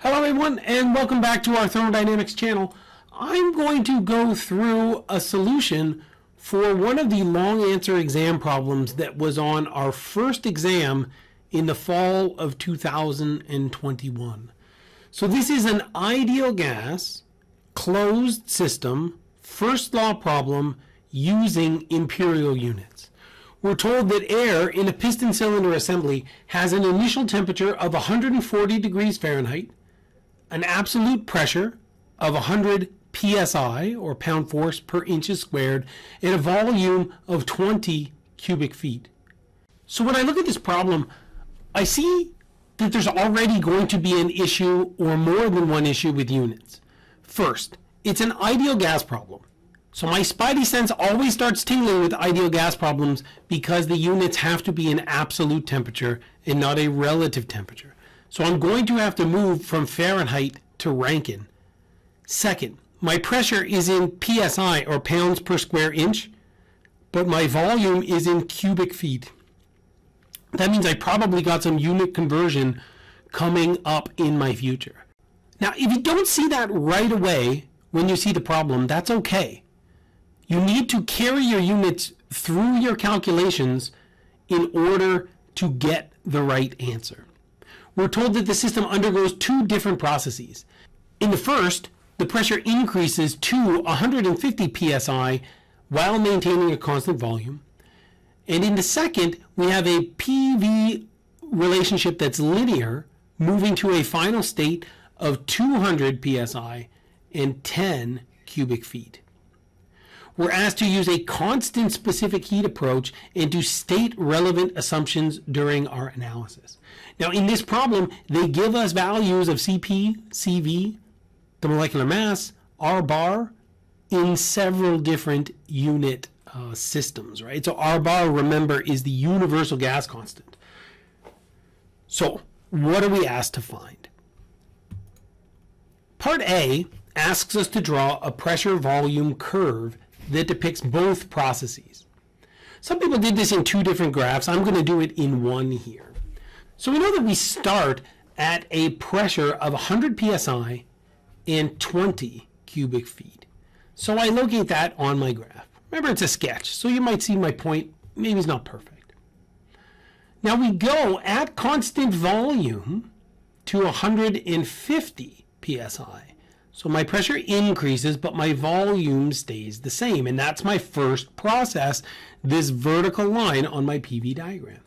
Hello everyone, and welcome back to our thermodynamics channel. I'm going to go through a solution for one of the long answer exam problems that was on our first exam in the fall of 2021. So this is an ideal gas closed system first law problem using imperial units. We're told that air in a piston cylinder assembly has an initial temperature of 140 degrees Fahrenheit, an absolute pressure of 100 psi, or pound force per inches squared, and a volume of 20 cubic feet. So when I look at this problem, I see that there's already going to be an issue or more than one issue with units. First, it's an ideal gas problem. So my spidey sense always starts tingling with ideal gas problems because the units have to be an absolute temperature and not a relative temperature. So I'm going to have to move from Fahrenheit to Rankine. Second, my pressure is in psi, or pounds per square inch, but my volume is in cubic feet. That means I probably got some unit conversion coming up in my future. Now, if you don't see that right away when you see the problem, that's okay. You need to carry your units through your calculations in order to get the right answer. We're told that the system undergoes two different processes. In the first, the pressure increases to 150 psi while maintaining a constant volume. And in the second, we have a PV relationship that's linear, moving to a final state of 200 psi and 10 cubic feet. We're asked to use a constant specific heat approach and to state relevant assumptions during our analysis. Now, in this problem, they give us values of Cp, Cv, the molecular mass, R bar, in several different unit systems, right? So R bar, remember, is the universal gas constant. So what are we asked to find? Part A asks us to draw a pressure volume curve that depicts both processes. Some people did this in two different graphs. I'm going to do it in one here. So we know that we start at a pressure of 100 psi and 20 cubic feet. So I locate that on my graph. Remember, it's a sketch, so you might see my point. Maybe it's not perfect. Now we go at constant volume to 150 psi. So my pressure increases, but my volume stays the same. And that's my first process, this vertical line on my PV diagram.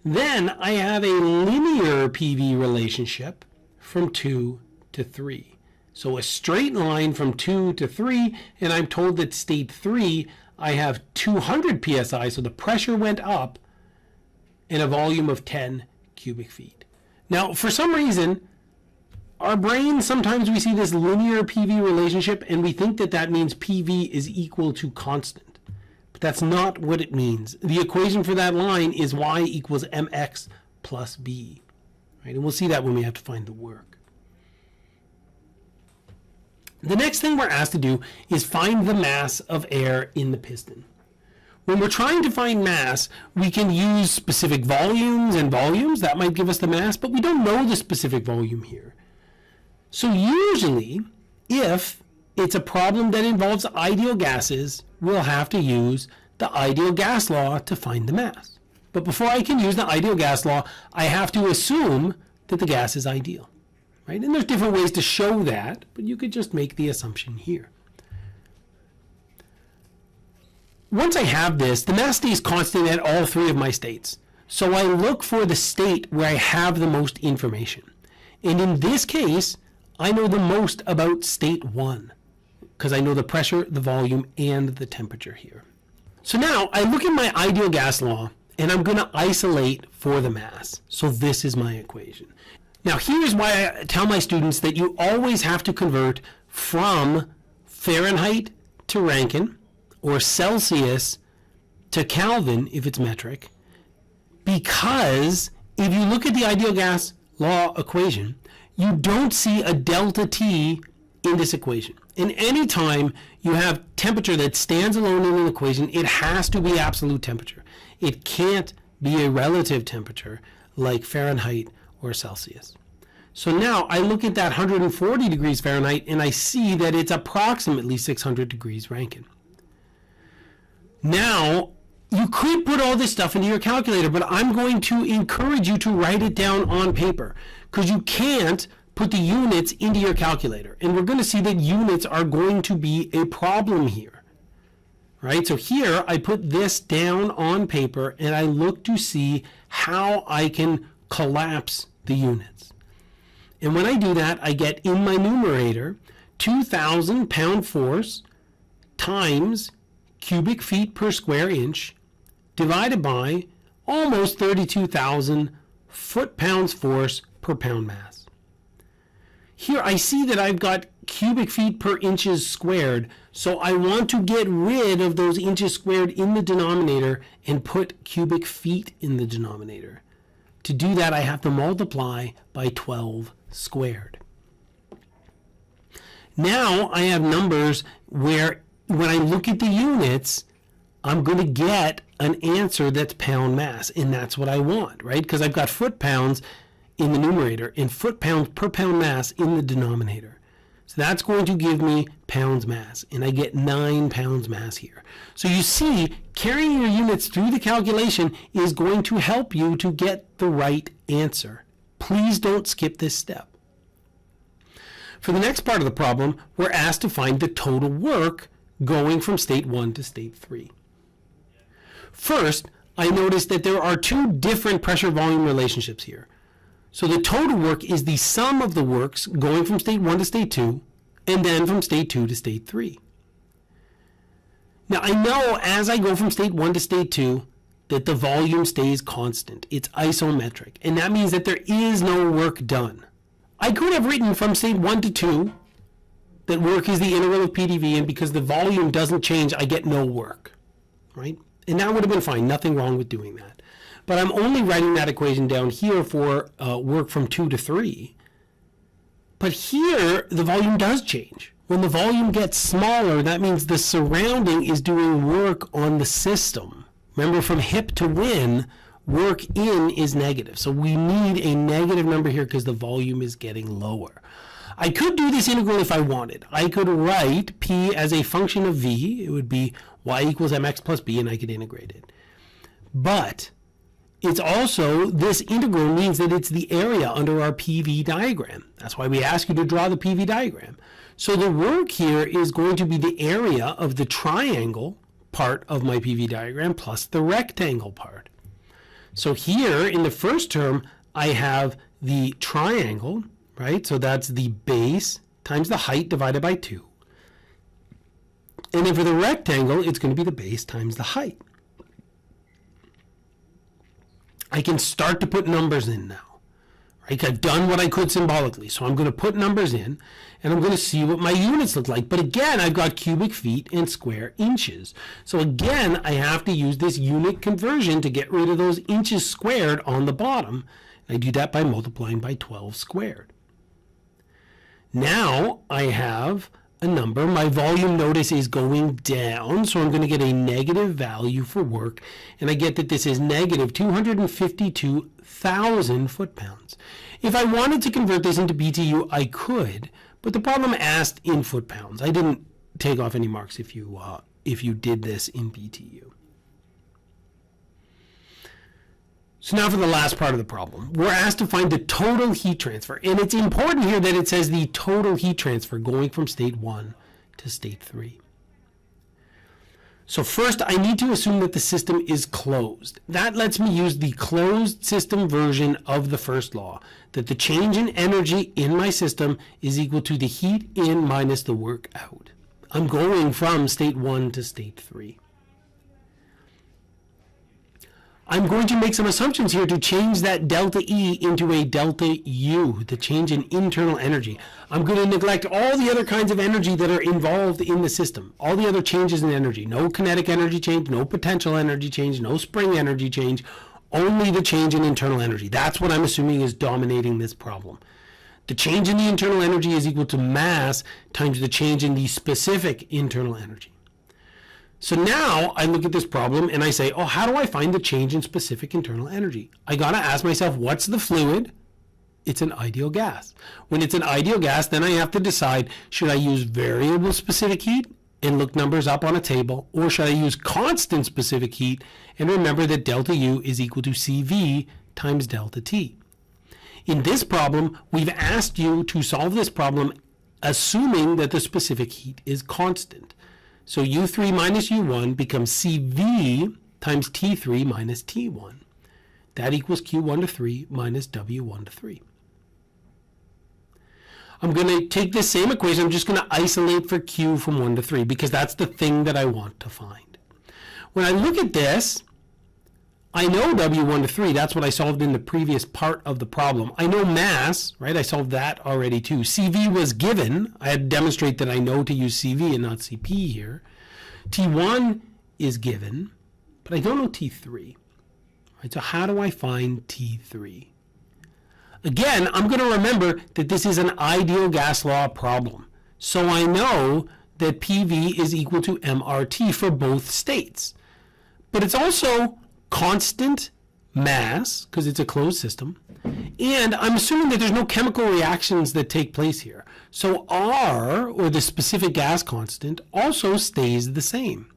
Then I have a linear PV relationship from 2 to 3. So a straight line from 2 to 3, and I'm told that state 3, I have 200 psi, so the pressure went up, and a volume of 10 cubic feet. Now, for some reason, our brain, sometimes we see this linear PV relationship and we think that that means PV is equal to constant. But that's not what it means. The equation for that line is y equals mx plus b. Right? And we'll see that when we have to find the work. The next thing we're asked to do is find the mass of air in the piston. When we're trying to find mass, we can use specific volumes and volumes. That might give us the mass, but we don't know the specific volume here. So usually, if it's a problem that involves ideal gases, we'll have to use the ideal gas law to find the mass. But before I can use the ideal gas law, I have to assume that the gas is ideal. Right? And there's different ways to show that, but you could just make the assumption here. Once I have this, the mass stays constant at all three of my states. So I look for the state where I have the most information. And in this case, I know the most about state 1 because I know the pressure, the volume, and the temperature here. So now I look at my ideal gas law and I'm going to isolate for the mass. So this is my equation. Now here's why I tell my students that you always have to convert from Fahrenheit to Rankine or Celsius to Kelvin if it's metric, because if you look at the ideal gas law equation, you don't see a delta T in this equation. And anytime you have temperature that stands alone in an equation, it has to be absolute temperature. It can't be a relative temperature like Fahrenheit or Celsius. So now I look at that 140 degrees Fahrenheit and I see that it's approximately 600 degrees Rankine. Now, you could put all this stuff into your calculator, but I'm going to encourage you to write it down on paper because you can't put the units into your calculator. And we're going to see that units are going to be a problem here. Right? So here I put this down on paper and I look to see how I can collapse the units. And when I do that, I get in my numerator 2,000 pound force times cubic feet per square inch divided by almost 32,000 foot-pounds force per pound mass. Here I see that I've got cubic feet per inches squared, so I want to get rid of those inches squared in the denominator and put cubic feet in the denominator. To do that, I have to multiply by 12 squared. Now I have numbers where when I look at the units, I'm going to get an answer that's pound mass, and that's what I want, right? Because I've got foot-pounds in the numerator and foot-pounds per pound mass in the denominator. So that's going to give me pounds mass, and I get 9 pounds mass here. So you see, carrying your units through the calculation is going to help you to get the right answer. Please don't skip this step. For the next part of the problem, we're asked to find the total work going from state 1 to state 3. First, I noticed that there are two different pressure-volume relationships here. So the total work is the sum of the works going from state 1 to state 2, and then from state 2 to state 3. Now I know as I go from state 1 to state 2 that the volume stays constant. It's isometric, and that means that there is no work done. I could have written from state 1 to 2 that work is the integral of PDV, and because the volume doesn't change, I get no work, right? And that would have been fine, nothing wrong with doing that. But I'm only writing that equation down here for work from 2 to 3. But here, the volume does change. When the volume gets smaller, that means the surrounding is doing work on the system. Remember, from hip to win, work in is negative. So we need a negative number here because the volume is getting lower. I could do this integral if I wanted. I could write P as a function of V. It would be y equals mx plus b, and I could integrate it. But it's also, this integral means that it's the area under our PV diagram. That's why we ask you to draw the PV diagram. So the work here is going to be the area of the triangle part of my PV diagram plus the rectangle part. So here in the first term, I have the triangle, right? So that's the base times the height divided by 2. And then for the rectangle, it's going to be the base times the height. I can start to put numbers in now. Right? I've done what I could symbolically. So I'm going to put numbers in, and I'm going to see what my units look like. But again, I've got cubic feet and square inches. So again, I have to use this unit conversion to get rid of those inches squared on the bottom. I do that by multiplying by 12 squared. Now I have a number. My volume, notice, is going down, so I'm going to get a negative value for work, and I get that this is negative 252,000 foot-pounds. If I wanted to convert this into BTU, I could, but the problem asked in foot-pounds. I didn't take off any marks if you did this in BTU. So now for the last part of the problem. We're asked to find the total heat transfer. And it's important here that it says the total heat transfer going from state 1 to state 3. So first, I need to assume that the system is closed. That lets me use the closed system version of the first law, that the change in energy in my system is equal to the heat in minus the work out. I'm going from state 1 to state 3. I'm going to make some assumptions here to change that delta E into a delta U, the change in internal energy. I'm going to neglect all the other kinds of energy that are involved in the system, all the other changes in energy. No kinetic energy change, no potential energy change, no spring energy change, only the change in internal energy. That's what I'm assuming is dominating this problem. The change in the internal energy is equal to mass times the change in the specific internal energy. So now I look at this problem and I say, oh, how do I find the change in specific internal energy? I got to ask myself, what's the fluid? it's an ideal gas. When it's an ideal gas, then I have to decide, should I use variable specific heat and look numbers up on a table, or should I use constant specific heat and remember that delta U is equal to CV times delta T. In this problem, we've asked you to solve this problem assuming that the specific heat is constant. So U3 minus U1 becomes CV times T3 minus T1. That equals Q1 to 3 minus W1 to 3. I'm going to take this same equation, I'm just going to isolate for Q from 1 to 3 because that's the thing that I want to find. When I look at this, I know W1 to 3, that's what I solved in the previous part of the problem. I know mass, right? I solved that already too. CV was given. I had to demonstrate that I know to use CV and not CP here. T1 is given, but I don't know T3. Right? So how do I find T3? Again, I'm going to remember that this is an ideal gas law problem. So I know that PV is equal to MRT for both states. But it's also constant mass, because it's a closed system. And I'm assuming that there's no chemical reactions that take place here. So R, or the specific gas constant, also stays the same.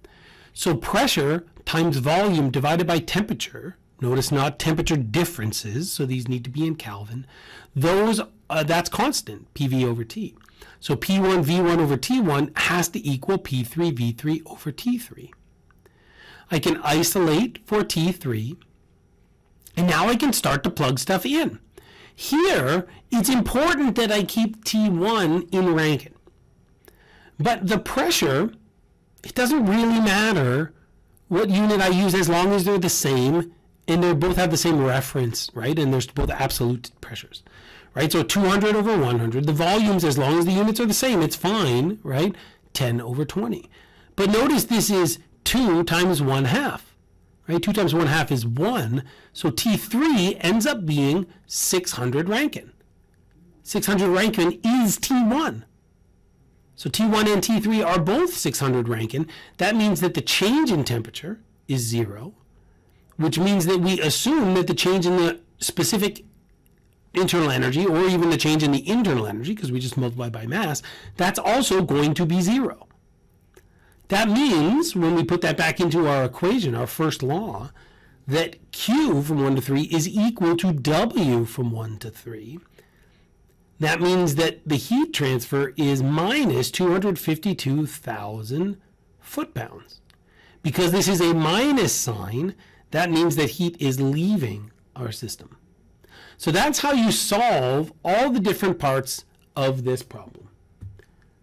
So pressure times volume divided by temperature, notice not temperature differences, so these need to be in Kelvin. That's constant, PV over T. So P1 V1 over T1 has to equal P3 V3 over T3. I can isolate for T3, and now I can start to plug stuff in. Here, it's important that I keep T1 in Rankine. But the pressure, it doesn't really matter what unit I use as long as they're the same and they both have the same reference, right? And there's both absolute pressures, right? So 200 over 100, the volumes, as long as the units are the same, it's fine, right? 10 over 20. But notice this is 2 times 1/2, right? 2 times 1/2 is 1. So T3 ends up being 600 Rankine. 600 Rankine is T1. So T1 and T3 are both 600 Rankine. That means that the change in temperature is 0, which means that we assume that the change in the specific internal energy, or even the change in the internal energy, because we just multiply by mass, that's also going to be 0. That means, when we put that back into our equation, our first law, that Q from 1 to 3 is equal to W from 1 to 3. That means that the heat transfer is minus 252,000 foot-pounds. Because this is a minus sign, that means that heat is leaving our system. So that's how you solve all the different parts of this problem.